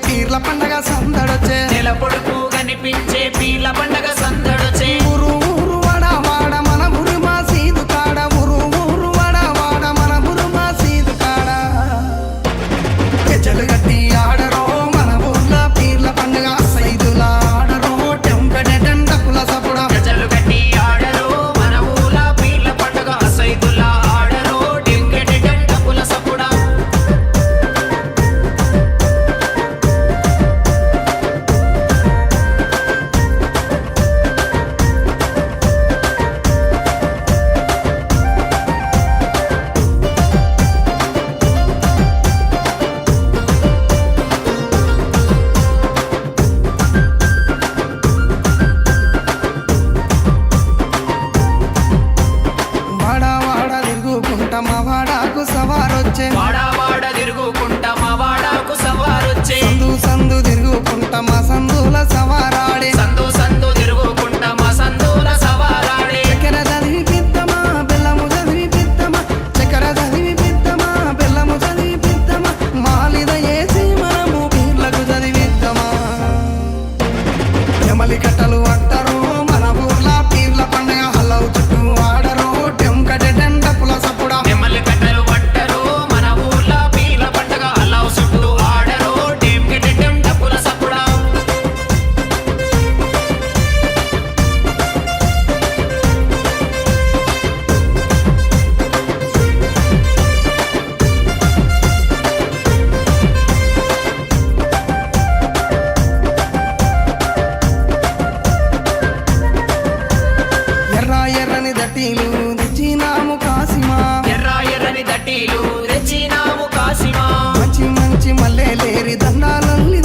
పీర్ల పండగ సందడొచ్చే నెల పొడుపు కనిపించే పీర్ల పండగ సందడొచ్చే ఊరు ఊరు వాడ వాడ మన ఊరు మసీదు కాడ ఊరు ఊరు వాడ వాడ మన ఊరు మసీదు కాడ గజ్జలు గట్టి ఆడరో మన ఊర్ల పీర్ల పండగ సైదుల ఆడరో టెంపెడెటం డప్పుల సపుడ గజలు కట్టి ఆడరు మన ఊల పీర్ల పండగ సైదుల్లా ఆడరు డింకెటెటం డప్పుల సపుడా వాడ వాడ తిరుగుకుంటా మా వాడాకు సవారొచ్చే వాడా వాడ తిరుగుకుంటా మా వాడాకు సవారొచ్చే సందు సందు తిరుగుకుంటా మా సందుల సవారాడే సందు సందు తిరుగుకుంటా మా సందుల సవారాడే చక్కెర చదివి పిద్దమా బెల్లము చదివి పిద్దమా చక్కెర చదివి పిద్దమా బెల్లము చదివి పిద్దమా మాలిద ఏసి మనము పీర్లకు చదివిద్దమా ఎమలి కట్టలు అంటారు మన ఊర్ల పీర్ల పండగ హల్లవు చుట్టూ ఆడరు టెంకటెటం డప్పుల సప్పుడ నెమ్మలి కట్టలు పట్టరు మన ఊర్ల పీర్ల పండగ అల్లావు చుట్టూ ఆడరు డింకెటెటం డప్పుల సపుడా ఎర్ర ఎర్రని దట్టీలు తెచ్చినాము కాసిమా ఎర్ర ఎర్రని దట్టీలు తెచ్చినాము కాసిమా మంచి మంచి మల్లెలేరి దండాలల్లి